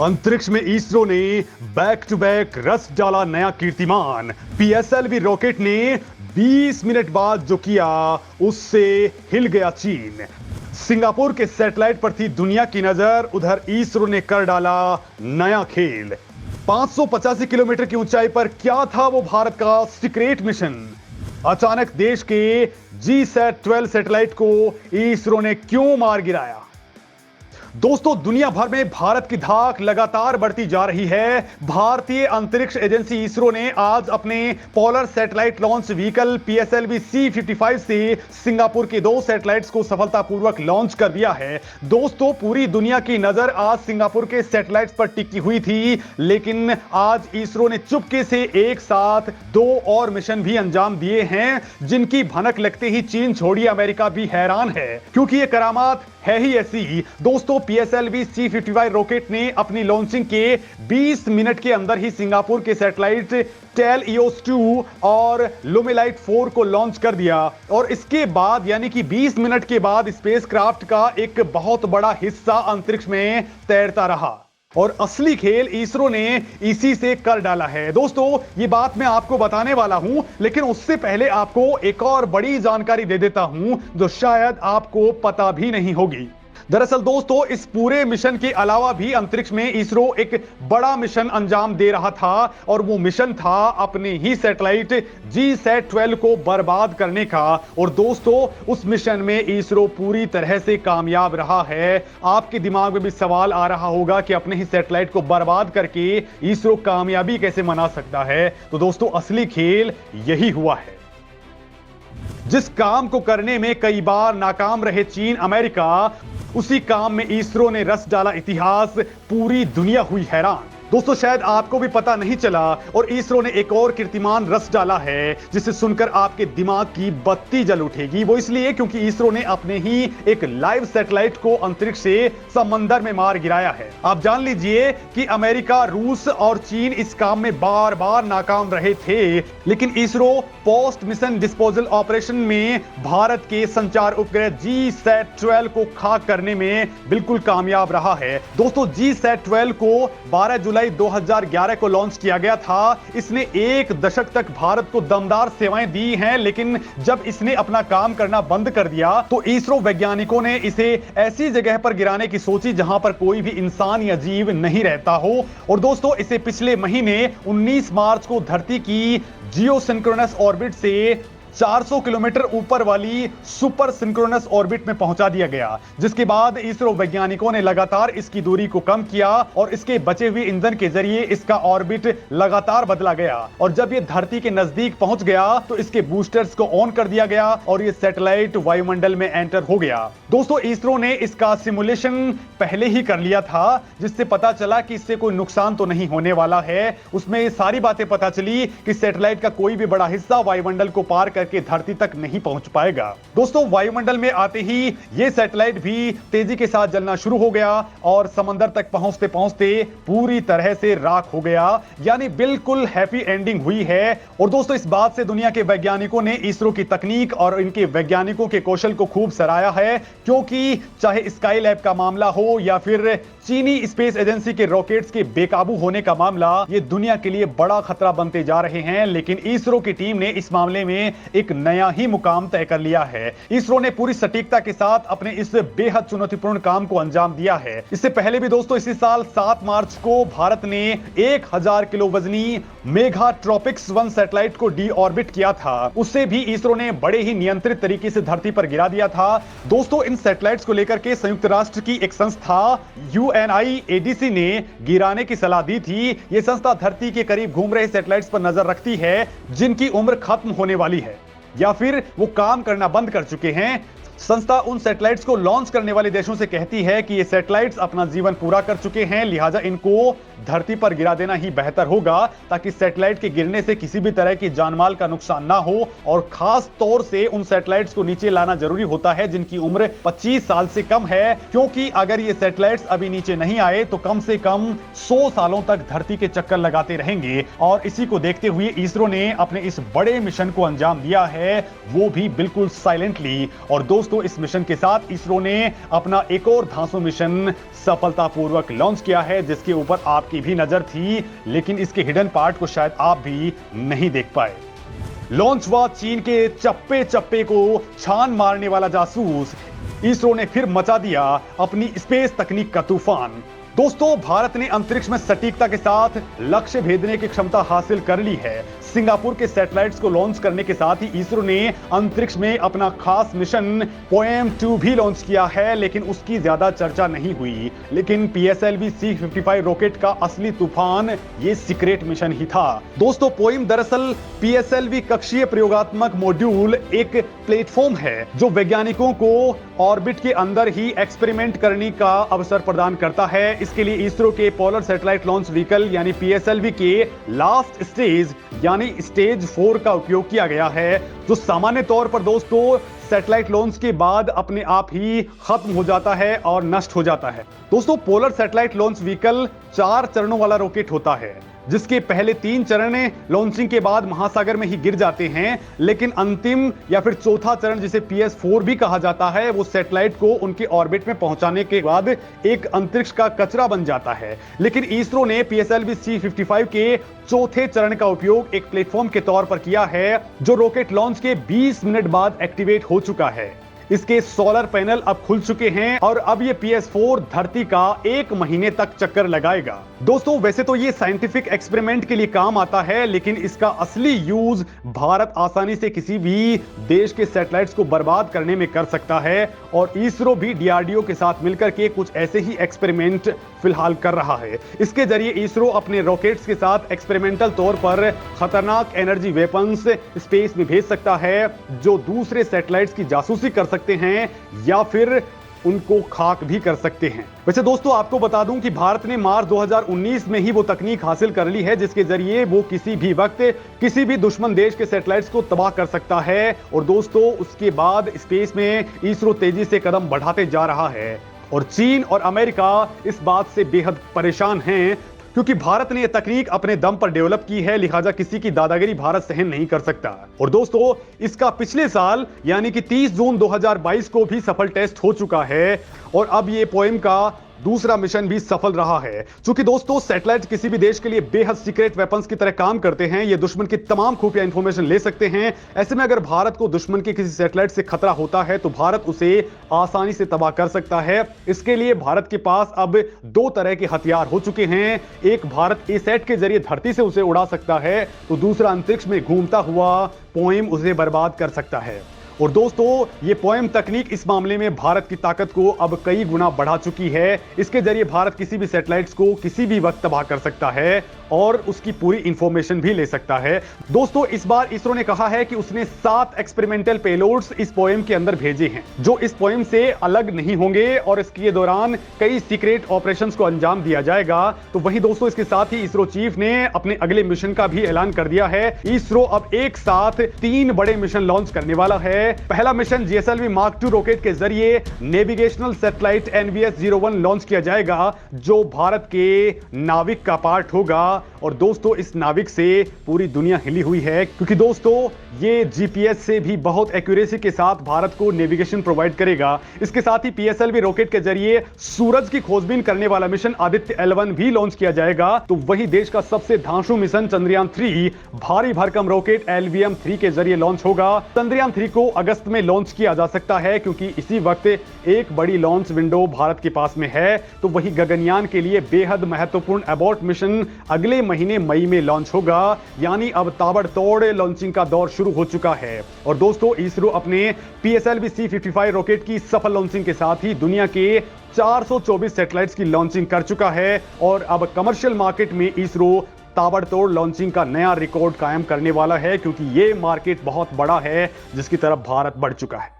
अंतरिक्ष में इसरो ने बैक टू बैक रच डाला नया कीर्तिमान। पीएसएलवी रॉकेट ने 20 मिनट बाद जो किया उससे हिल गया चीन। सिंगापुर के सैटेलाइट पर थी दुनिया की नजर, उधर इसरो ने कर डाला नया खेल। 585 किलोमीटर की ऊंचाई पर क्या था वो भारत का सीक्रेट मिशन? अचानक देश के GSAT-12 सैटेलाइट को इसरो ने क्यों मार गिराया? दोस्तों, दुनिया भर में भारत की धाक लगातार बढ़ती जा रही है। भारतीय अंतरिक्ष एजेंसी इसरो ने आज अपने polar satellite launch vehicle PSLV C-55 से सिंगापुर के 2 सैटेलाइट्स को सफलतापूर्वक लॉन्च कर दिया है। दोस्तों, पूरी दुनिया की नजर आज सिंगापुर के सैटेलाइट्स पर टिकी हुई थी, लेकिन आज इसरो ने चुपके से एक साथ 2 और मिशन भी अंजाम दिए हैं, जिनकी भनक लगते ही चीन छोड़िए अमेरिका भी हैरान है, क्योंकि ये करामात है ही ऐसी। दोस्तों, PSLV C-55 रॉकेट ने अपनी लॉन्चिंग के 20 मिनट के अंदर ही सिंगापुर के सैटेलाइट टेल EOS-2 और लुमिलाइट 4 को लॉन्च कर दिया, और इसके बाद यानी कि 20 मिनट के बाद स्पेसक्राफ्ट का एक बहुत बड़ा हिस्सा अंतरिक्ष में तैरता रहा, और असली खेल इसरो ने इसी से कर डाला है। दोस्तों, ये बात मैं आपको बताने वाला हूं, लेकिन उससे पहले आपको एक और बड़ी जानकारी दे देता हूं जो शायद आपको पता भी नहीं होगी। दरअसल दोस्तों, इस पूरे मिशन के अलावा भी अंतरिक्ष में इसरो एक बड़ा मिशन अंजाम दे रहा था, और वो मिशन था अपने ही सैटेलाइट GSAT-12 को बर्बाद करने का। और दोस्तों, उस मिशन में इसरो पूरी तरह से कामयाब रहा है। आपके दिमाग में भी सवाल आ रहा होगा कि अपने ही सैटेलाइट को बर्बाद करके इसरो कामयाबी कैसे मना सकता है? तो दोस्तों, असली खेल यही हुआ है। जिस काम को करने में कई बार नाकाम रहे चीन अमेरिका, उसी काम में इसरो ने रच डाला इतिहास। पूरी दुनिया हुई हैरान। दोस्तों, शायद आपको भी पता नहीं चला, और इसरो ने एक और कीर्तिमान रच डाला है जिसे सुनकर आपके दिमाग की बत्ती जल उठेगी। वो इसलिए क्योंकि इसरो ने अपने ही एक लाइव सैटेलाइट को अंतरिक्ष से समंदर में मार गिराया है। आप जान लीजिए कि अमेरिका, रूस और चीन इस काम में बार बार नाकाम रहे थे, लेकिन ISRO post mission disposal operation में भारत के संचार उपग्रह GSAT-12 को खाक करने में बिल्कुल कामयाब रहा है। दोस्तों, GSAT-12 को 12 जुलाई 2011 को लॉन्च किया गया था। इसने 1 दशक तक भारत को दमदार सेवाएं दी हैं, लेकिन जब इसने अपना काम करना बंद कर दिया तो इसरो वैज्ञानिकों ने इसे ऐसी जगह पर गिराने की सोची जहां पर कोई भी इंसान या जीव नहीं रहता हो। और दोस्तों, इसे पिछले महीने 19 मार्च को धरती की जियोसिंक्रोनस ऑर्बिट से 400 किलोमीटर ऊपर वाली सुपर सिंक्रोनस ऑर्बिट में पहुंचा दिया गया, जिसके बाद इसरो वैज्ञानिकों ने लगातार इसकी दूरी को कम किया, और इसके बचे हुए ईंधन के जरिए इसका ऑर्बिट लगातार बदला गया। और जब ये धरती के नजदीक पहुंच गया तो इसके बूस्टर्स को ऑन कर दिया गया, और ये सैटेलाइट वायुमंडल में एंटर हो गया। दोस्तों, इसरो ने इसका सिमुलेशन पहले ही कर लिया था, जिससे पता चला कि इससे कोई नुकसान तो नहीं होने वाला है। उसमें ये सारी बातें पता चली कि सैटेलाइट का कोई भी बड़ा हिस्सा वायुमंडल को पार कर के धरती तक नहीं पहुंच पाएगा। दोस्तों, वायुमंडल में आते ही यह सैटेलाइट भी तेजी के साथ जलना शुरू हो गया, और समंदर तक पहुंचते पहुंचते पूरी तरह से राख हो गया। यानी बिल्कुल हैप्पी एंडिंग हुई है। और दोस्तों, इस बात से दुनिया के वैज्ञानिकों ने इसरो की तकनीक और इनके वैज्ञानिकों के कौशल को खूब सराहा है, क्योंकि चाहे स्काई लैब का मामला हो या फिर चीनी स्पेस एजेंसी के रॉकेट्स के बेकाबू होने का मामला, ये दुनिया के लिए बड़ा खतरा बनते जा रहे हैं। लेकिन इसरो की टीम ने इस मामले में एक नया ही मुकाम तय कर लिया है। इसरो ने पूरी सटीकता के साथ अपने इस बेहद चुनौतीपूर्ण काम को अंजाम दिया है। इससे पहले भी दोस्तों, इसी साल 7 मार्च को भारत ने 1000 किलो वजनी मेघा ट्रॉपिक्स 1 सैटेलाइट को डी ऑर्बिट किया था। उससे भी इसरो ने बड़े ही नियंत्रित तरीके से धरती पर गिरा दिया था। दोस्तों, इन सैटेलाइट्स को लेकर के संयुक्त राष्ट्र की एक संस्था UNIADC ने गिराने की सलाह दी थी। यह संस्था धरती के करीब घूम रहे सैटेलाइट्स पर नजर रखती है जिनकी उम्र खत्म होने वाली है या फिर वो काम करना बंद कर चुके हैं। संस्था उन सैटेलाइट्स को लॉन्च करने वाले देशों से कहती है कि ये सैटेलाइट्स अपना जीवन पूरा कर चुके हैं, लिहाजा इनको धरती पर गिरा देना ही बेहतर होगा, ताकि सैटेलाइट के गिरने से किसी भी तरह की जानमाल का नुकसान ना हो। और खास तौर से उन सैटेलाइट्स को नीचे लाना जरूरी होता है जिनकी उम्र 25 साल से कम है, क्योंकि अगर ये सैटेलाइट्स अभी नीचे नहीं आए तो कम से कम 100 सालों तक धरती के चक्कर लगाते रहेंगे। और इसी को देखते हुए इसरो ने अपने इस बड़े मिशन को अंजाम दिया है, वो भी बिल्कुल साइलेंटली। और दोस्तों, दोस्तों इस मिशन के साथ इसरो ने अपना एक और धांसू मिशन सफलतापूर्वक लॉन्च किया है, जिसके ऊपर आपकी भी नजर थी, लेकिन इसके हिडन पार्ट को शायद आप भी नहीं देख पाए। लॉन्च हुआ चीन के चप्पे चप्पे को छान मारने वाला जासूस, इसरो ने फिर मचा दिया अपनी स्पेस तकनीक का तूफान। दोस्तों भारत ने अंतरिक्ष में सटीकता के साथ लक्ष्य भेदने की क्षमता हासिल कर ली है। सिंगापुर के सैटेलाइट्स को लॉन्च करने के साथ ही इसरो ने अंतरिक्ष में अपना खास मिशन पोएम-2 भी लॉन्च किया है, लेकिन उसकी ज्यादा चर्चा नहीं हुई। लेकिन PSLV C-55 रॉकेट का असली तूफान ये सीक्रेट मिशन ही था। दोस्तों पोएम दरअसल PSLV कक्षीय प्रयोगात्मक मॉड्यूल एक प्लेटफॉर्म है जो वैज्ञानिकों को ऑर्बिट के अंदर ही एक्सपेरिमेंट करने का अवसर प्रदान करता है। इसके लिए इसरो के पोलर सैटेलाइट लॉन्च व्हीकल यानी PSLV के लास्ट स्टेज यानी स्टेज 4 का उपयोग किया गया है, जो सामान्य तौर पर दोस्तों सैटेलाइट लॉन्च के बाद अपने आप ही खत्म हो जाता है और नष्ट हो जाता है। दोस्तों पोलर सैटेलाइट लॉन्च व्हीकल 4 चरणों वाला रॉकेट होता है, जिसके पहले 3 चरण लॉन्चिंग के बाद महासागर में ही गिर जाते हैं, लेकिन अंतिम या फिर चौथा चरण जिसे PS4 भी कहा जाता है, वो सैटेलाइट को उनके ऑर्बिट में पहुंचाने के बाद एक अंतरिक्ष का कचरा बन जाता है। लेकिन इसरो ने PSLV C-55 के चौथे चरण का उपयोग एक प्लेटफॉर्म के तौर पर किया है, जो रॉकेट लॉन्च के 20 मिनट बाद एक्टिवेट हो चुका है। इसके सोलर पैनल अब खुल चुके हैं और अब ये PS4 धरती का 1 महीने तक चक्कर लगाएगा। दोस्तों वैसे तो ये साइंटिफिक एक्सपेरिमेंट के लिए काम आता है, लेकिन इसका असली यूज भारत आसानी से किसी भी देश के सैटेलाइट्स को बर्बाद करने में कर सकता है, और इसरो भी DRDO के साथ मिलकर के कुछ ऐसे ही एक्सपेरिमेंट फिलहाल कर रहा है। इसके जरिए इसरो अपने रॉकेट्स के साथ एक्सपेरिमेंटल तौर पर खतरनाक एनर्जी वेपन्स स्पेस में भेज सकता है, जो दूसरे सैटेलाइट्स की जासूसी कर सकते हैं या फिर उनको खाक भी कर सकते हैं। वैसे दोस्तों आपको बता दूं कि भारत ने मार्च 2019 में ही वो तकनीक हासिल कर ली है, जिसके जरिए वो किसी भी वक्त किसी भी दुश्मन देश के सैटेलाइट्स को तबाह कर सकता है। और दोस्तों उसके बाद स्पेस में इसरो तेजी से कदम बढ़ाते जा रहा है, और चीन और अमेरिका इस बात से बेहद परेशान हैं, क्योंकि भारत ने यह तकनीक अपने दम पर डेवलप की है, लिहाजा किसी की दादागिरी भारत सहन नहीं कर सकता। और दोस्तों इसका पिछले साल यानी कि 30 जून 2022 को भी सफल टेस्ट हो चुका है, और अब ये पोएम का दूसरा मिशन भी सफल रहा है। क्योंकि दोस्तों सैटेलाइट किसी भी देश के लिए बेहद सीक्रेट वेपन्स की तरह काम करते हैं, ये दुश्मन की तमाम खुफिया इंफॉर्मेशन ले सकते हैं। ऐसे में अगर भारत को दुश्मन के किसी सैटेलाइट से खतरा होता है तो भारत उसे आसानी से तबाह कर सकता है। इसके लिए भारत के पास अब 2 तरह के हथियार हो चुके हैं। एक भारत A-SAT के जरिए धरती से उसे उड़ा सकता है, तो दूसरा अंतरिक्ष में घूमता हुआ पोएम उसे बर्बाद कर सकता है। और दोस्तों ये पोएम तकनीक इस मामले में भारत की ताकत को अब कई गुना बढ़ा चुकी है। इसके जरिए भारत किसी भी सैटेलाइट्स को किसी भी वक्त तबाह कर सकता है और उसकी पूरी इंफॉर्मेशन भी ले सकता है। दोस्तों इस बार इसरो ने कहा है कि उसने 7 एक्सपेरिमेंटल पेलोड्स इस पोएम के अंदर भेजे हैं, जो इस पोएम से अलग नहीं होंगे, और इसके दौरान कई सीक्रेट ऑपरेशंस को अंजाम दिया जाएगा। तो वहीं दोस्तों इसके साथ ही इसरो चीफ ने अपने अगले मिशन का भी ऐलान कर दिया है। इसरो अब एक साथ 3 बड़े मिशन लॉन्च करने वाला है। पहला mission GSLV Mark II rocket के जरिए नेविगेशनल सैटेलाइट NVS-01 लॉन्च किया जाएगा, जो भारत के नाविक का पार्ट होगा। और दोस्तों इस नाविक से पूरी दुनिया हिली हुई है, क्योंकि दोस्तों ये GPS से भी बहुत एक्यूरेसी के साथ भारत को नेविगेशन प्रोवाइड करेगा। इसके साथ ही PSLV रॉकेट के जरिए सूरज की खोजबीन करने वाला मिशन आदित्य L1 भी लॉन्च किया जाएगा। तो वही देश का सबसे धांसू मिशन चंद्रयान-3 भारी भरकम रॉकेट LVM-3 के जरिए लॉन्च होगा। चंद्रयान-3 को अगस्त में लॉन्च किया जा सकता है, क्योंकि इसी वक्त एक बड़ी लॉन्च विंडो भारत के पास में है। तो वही गगनयान के लिए बेहद महत्वपूर्ण अबॉर्ट मिशन अगले महीने मई में लॉन्च होगा, यानी अब ताबड़तोड़ लॉन्चिंग का दौर शुरू हो चुका है। और दोस्तों इसरो अपने PSLV C-55 रॉकेट की सफल लॉन्चिंग के साथ ही दुनिया के 424 सैटेलाइट्स की लॉन्चिंग कर चुका है, और अब कमर्शियल मार्केट में इसरो ताबड़तोड़ लॉन्चिंग का नया रिकॉर्ड कायम करने वाला है, क्योंकि ये मार्केट बहुत बड़ा है जिसकी तरफ भारत बढ़ चुका है।